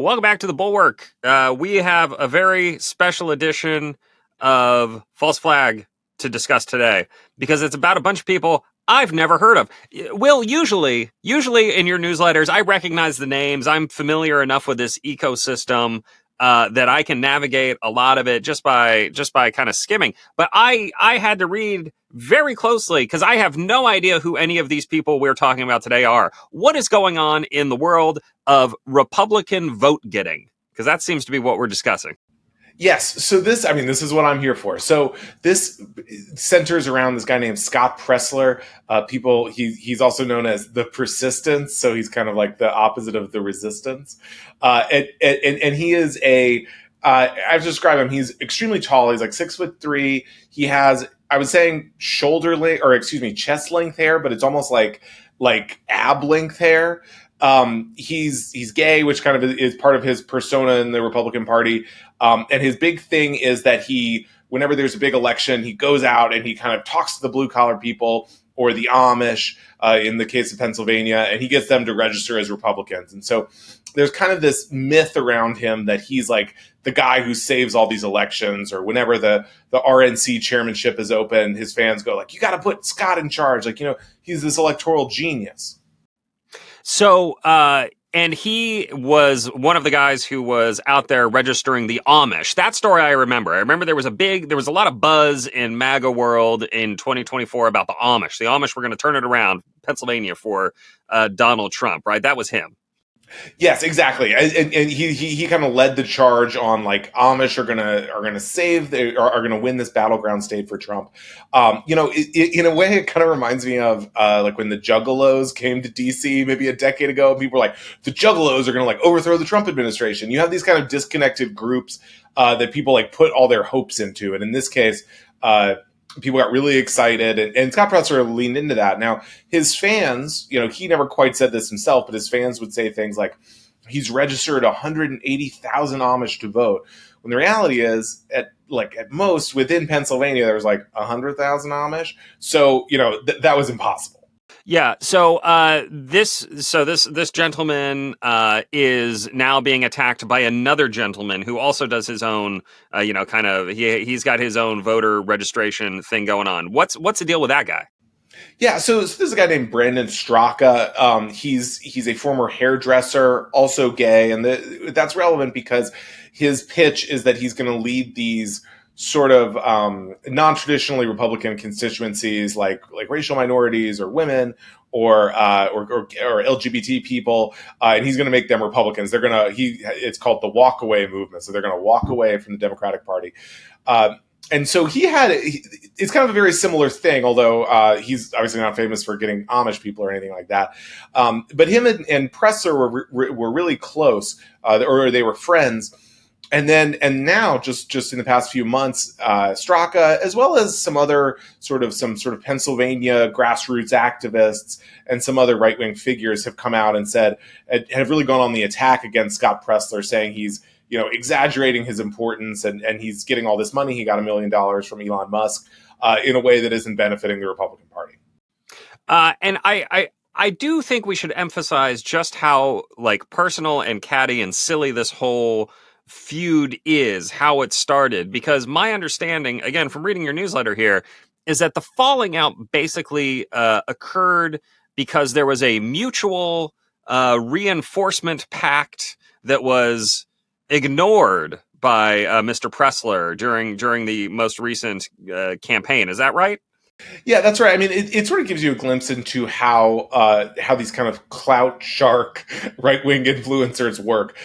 Welcome back to the Bulwark. We have a very special edition of False Flag to discuss today because it's about a bunch of people I've never heard of. Will, usually in your newsletters, I recognize the names. I'm familiar enough with this ecosystem that I can navigate a lot of it just by kind of skimming. But I had to read very closely because I have no idea who any of these people we're talking about today are. What is going on in the world of Republican vote getting? Because that seems to be what we're discussing. Yes. So this is what I'm here for. So this centers around this guy named Scott Presler. He's also known as the Persistence. So he's kind of like the opposite of the Resistance. And he is I've described him. He's extremely tall. He's like 6'3". He has, I was saying chest length hair, but it's almost like ab length hair. He's gay, which kind of is part of his persona in the Republican Party. And his big thing is that whenever there's a big election, he goes out and he kind of talks to the blue collar people or the Amish, in the case of Pennsylvania, and he gets them to register as Republicans. And so there's kind of this myth around him that he's like the guy who saves all these elections, or whenever the RNC chairmanship is open, his fans go like, you got to put Scott in charge. Like, he's this electoral genius. So, and he was one of the guys who was out there registering the Amish. That story I remember. I remember there was a lot of buzz in MAGA world in 2024 about the Amish. The Amish were going to turn it around, Pennsylvania, for Donald Trump, right? That was him. Yes, exactly, and he kind of led the charge on like Amish are gonna win this battleground state for Trump. In a way, it kind of reminds me of like when the Juggalos came to DC maybe a decade ago. People were like, the Juggalos are gonna like overthrow the Trump administration. You have these kind of disconnected groups that people like put all their hopes into, and in this case, people got really excited, and Scott Presler leaned into that. Now, his fans, he never quite said this himself, but his fans would say things like, he's registered 180,000 Amish to vote. When the reality is, at most within Pennsylvania, there was like 100,000 Amish. So, that was impossible. Yeah. So this gentleman is now being attacked by another gentleman who also does his own, he's got his own voter registration thing going on. What's the deal with that guy? Yeah, so this is a guy named Brandon Straka. He's a former hairdresser, also gay, and that's relevant because his pitch is that he's going to lead these sort of non-traditionally Republican constituencies like racial minorities or women or LGBT people, and he's going to make them Republicans. It's called the walkaway movement. So they're going to walk away from the Democratic Party. And so it's kind of a very similar thing, although he's obviously not famous for getting Amish people or anything like that. But him and Presler were really close, or they were friends. And now, just in the past few months, Straka, as well as some sort of Pennsylvania grassroots activists and some other right-wing figures have come out and have really gone on the attack against Scott Presler, saying he's exaggerating his importance and he's getting all this money. He got $1 million from Elon Musk in a way that isn't benefiting the Republican Party. And I do think we should emphasize just how personal and catty and silly this whole feud is, how it started, because my understanding, again, from reading your newsletter here, is that the falling out basically occurred because there was a mutual reinforcement pact that was ignored by Mr. Presler during the most recent campaign. Is that right? Yeah, that's right. I mean, it sort of gives you a glimpse into how these kind of clout shark right-wing influencers work.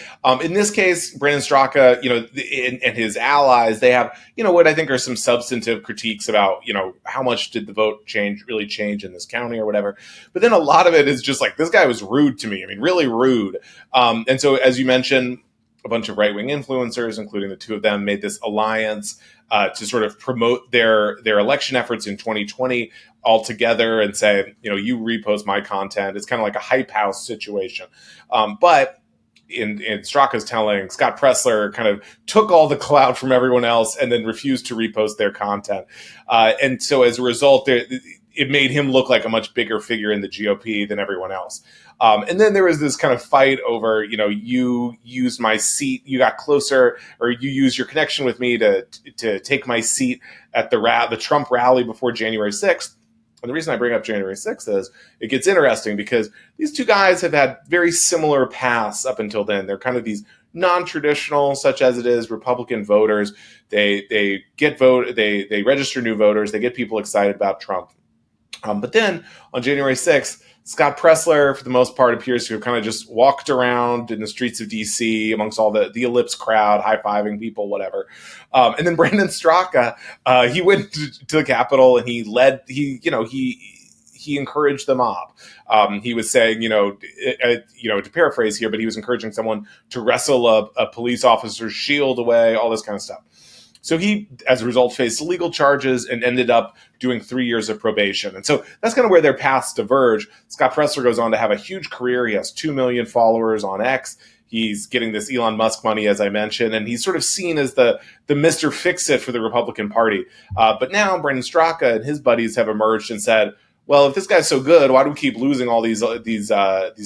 In this case, Brandon Straka, and his allies, they have, what I think are some substantive critiques about, how much did the vote really change in this county or whatever. But then a lot of it is just like, this guy was rude to me. I mean, really rude. And so, as you mentioned, a bunch of right-wing influencers, including the two of them, made this alliance to sort of promote their election efforts in 2020 all together and say, you repost my content. It's kind of like a hype house situation. But in Straka's telling, Scott Presler kind of took all the clout from everyone else and then refused to repost their content. And so as a result, it made him look like a much bigger figure in the GOP than everyone else. And then there was this kind of fight over, you used my seat, you got closer, or you used your connection with me to take my seat at the Trump rally before January 6th. And the reason I bring up January 6th is it gets interesting because these two guys have had very similar paths up until then. They're kind of these non-traditional, such as it is, Republican voters. They register new voters. They get people excited about Trump. But then on January 6th, Scott Presler, for the most part, appears to have kind of just walked around in the streets of D.C. amongst all the Ellipse crowd, high-fiving people, whatever. And then Brandon Straka, he went to the Capitol and he encouraged the mob. He was saying, to paraphrase here, but he was encouraging someone to wrestle a police officer's shield away, all this kind of stuff. So he, as a result, faced legal charges and ended up doing 3 years of probation. And so that's kind of where their paths diverge. Scott Presler goes on to have a huge career. He has 2 million followers on X. He's getting this Elon Musk money, as I mentioned, and he's sort of seen as the Mr. Fix-It for the Republican Party. But now Brandon Straka and his buddies have emerged and said, well, if this guy's so good, why do we keep losing all these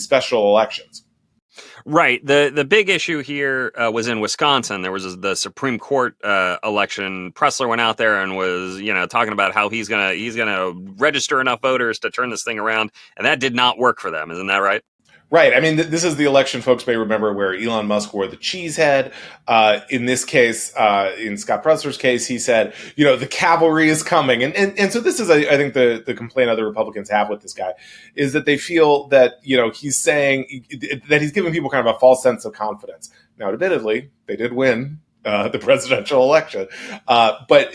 special elections? Right. The big issue here was in Wisconsin. There was the Supreme Court election. Presler went out there and was, talking about how he's gonna register enough voters to turn this thing around, and that did not work for them. Isn't that right? Right. I mean, this is the election folks may remember where Elon Musk wore the cheese head. In this case, in Scott Presler's case, he said, the cavalry is coming. And so this is, I think, the complaint other Republicans have with this guy is that they feel that, he's saying that he's giving people kind of a false sense of confidence. Now, admittedly, they did win the presidential election. But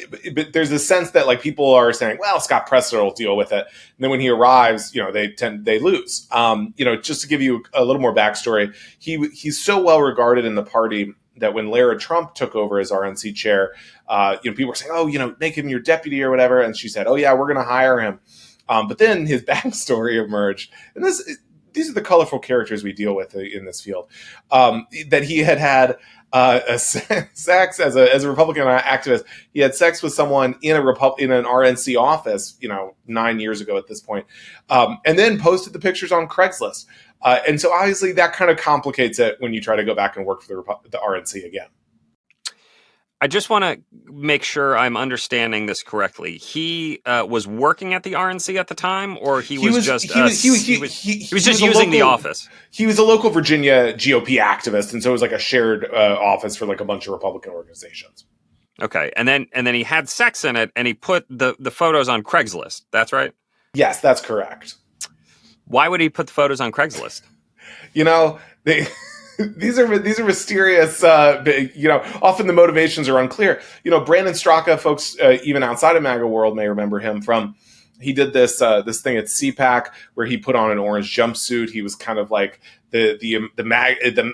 there's a sense that people are saying, well, Scott Presler will deal with it. And then when he arrives, they lose. Just to give you a little more backstory, he's so well regarded in the party that when Lara Trump took over as RNC chair, people were saying, oh, make him your deputy or whatever. And she said, oh yeah, we're going to hire him. But then his backstory emerged. And these are the colorful characters we deal with in this field, that he had sex as a Republican activist. He had sex with someone in an RNC office, 9 years ago at this point, and then posted the pictures on Craigslist. And so obviously that kind of complicates it when you try to go back and work for the RNC again. I just want to make sure I'm understanding this correctly. He was working at the RNC at the time, or he was just using the office. He was a local Virginia GOP activist, and so it was like a shared office for a bunch of Republican organizations. Okay, and then he had sex in it, and he put the photos on Craigslist. That's right? Yes, that's correct. Why would he put the photos on Craigslist? These are mysterious. Often the motivations are unclear. Brandon Straka, folks even outside of MAGA world may remember him from. He did this thing at CPAC where he put on an orange jumpsuit. He was kind of like the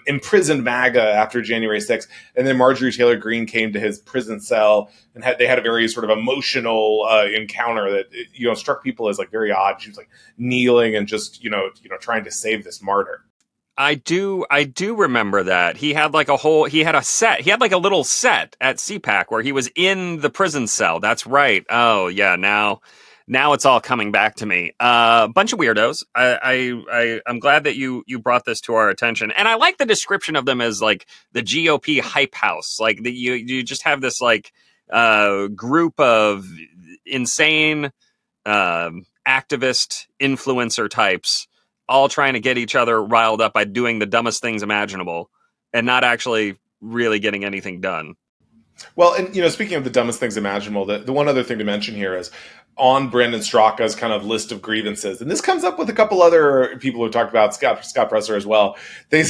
imprisoned MAGA after January 6th. And then Marjorie Taylor Greene came to his prison cell and they had a very sort of emotional encounter that struck people as very odd. She was kneeling and just trying to save this martyr. I do remember that. He had a little set at CPAC where he was in the prison cell. That's right. Oh yeah, now it's all coming back to me. Bunch of weirdos. I'm glad that you brought this to our attention. And I like the description of them as the GOP hype house. You just have this group of insane activist influencer types all trying to get each other riled up by doing the dumbest things imaginable and not actually really getting anything done. Well, and speaking of the dumbest things imaginable, the one other thing to mention here is on Brandon Straka's kind of list of grievances, and this comes up with a couple other people who talked about Scott Presler as well. They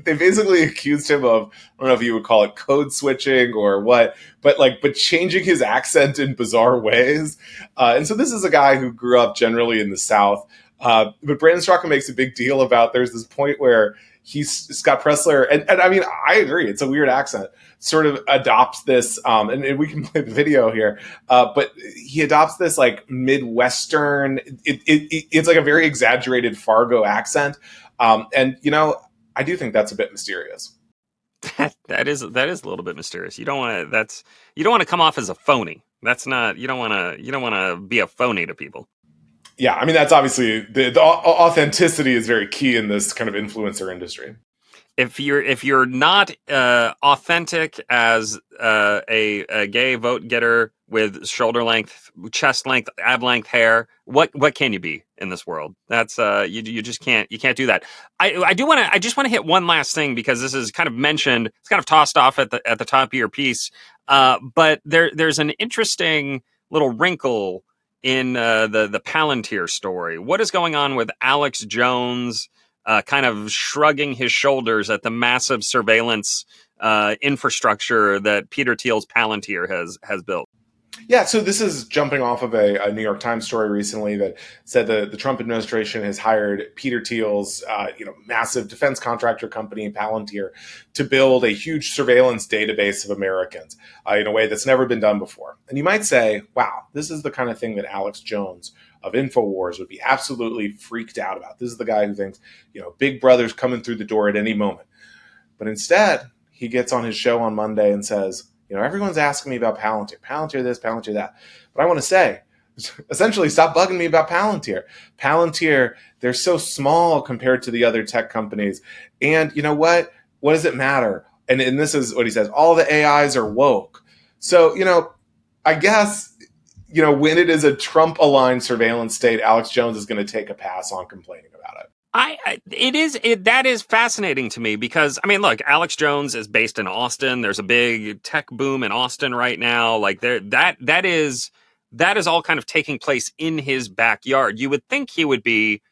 basically accused him of, I don't know if you would call it code switching or what, but changing his accent in bizarre ways. And so this is a guy who grew up generally in the South. But Brandon Straka makes a big deal about there's this point where Scott Presler, and I mean, I agree, it's a weird accent, sort of adopts this, and we can play the video here, but he adopts this Midwestern, it's a very exaggerated Fargo accent. And I do think that's a bit mysterious. That is a little bit mysterious. You don't want to come off as a phony. That's not, you don't want to be a phony to people. Yeah, I mean that's obviously the authenticity is very key in this kind of influencer industry. If you're not authentic as a gay vote getter with shoulder length, chest length, ab length hair, what can you be in this world? That's you just can't do that. I just want to hit one last thing because this is kind of mentioned. It's kind of tossed off at the top of your piece, but there's an interesting little wrinkle in the Palantir story. What is going on with Alex Jones? Kind of shrugging his shoulders at the massive surveillance infrastructure that Peter Thiel's Palantir has built. Yeah, so this is jumping off of a New York Times story recently that said the Trump administration has hired Peter Thiel's massive defense contractor company Palantir to build a huge surveillance database of Americans in a way that's never been done before. And you might say, wow, this is the kind of thing that Alex Jones of InfoWars would be absolutely freaked out about. This is the guy who thinks, Big Brother's coming through the door at any moment. But instead, he gets on his show on Monday and says, everyone's asking me about Palantir this, Palantir that. But I want to say, essentially, stop bugging me about Palantir. Palantir, they're so small compared to the other tech companies. And you know what? What does it matter? And this is what he says. All the AIs are woke. So, I guess, when it is a Trump-aligned surveillance state, Alex Jones is going to take a pass on complaining about it. That is fascinating to me because look, Alex Jones is based in Austin. There's a big tech boom in Austin right now. Like that is all kind of taking place in his backyard. You would think he would be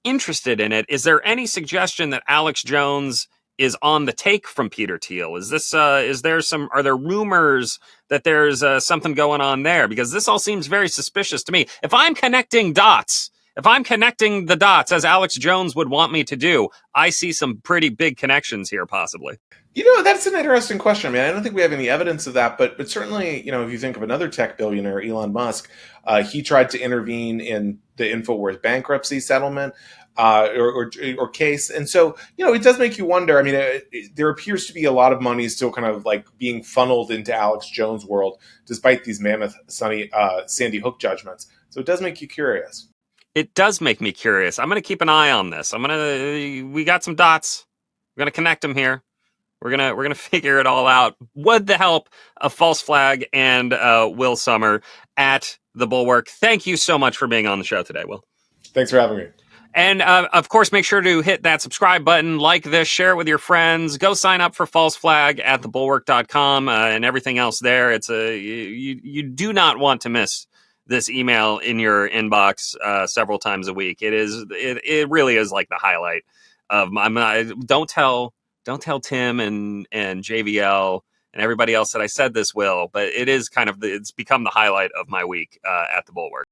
interested in it. Is there any suggestion that Alex Jones is on the take from Peter Thiel? Are there rumors that there's something going on there? Because this all seems very suspicious to me. If I'm connecting the dots as Alex Jones would want me to do, I see some pretty big connections here, possibly. That's an interesting question. I don't think we have any evidence of that, but certainly, if you think of another tech billionaire, Elon Musk, he tried to intervene in the InfoWars bankruptcy settlement or case. And so, it does make you wonder. There appears to be a lot of money still kind of like being funneled into Alex Jones' world, despite these mammoth Sandy Hook judgments. So it does make you curious. It does make me curious. I'm going to keep an eye on this. We got some dots. We're going to connect them here. We're gonna figure it all out with the help of False Flag and Will Sommer at the Bulwark. Thank you so much for being on the show today, Will. Thanks for having me. And of course, make sure to hit that subscribe button, like this, share it with your friends. Go sign up for False Flag at thebulwark.com and everything else there. It's you do not want to miss this email in your inbox several times a week. It really is like the highlight of my. Don't tell Tim and JVL and everybody else that I said this, Will, but it is it's become the highlight of my week at the Bulwark.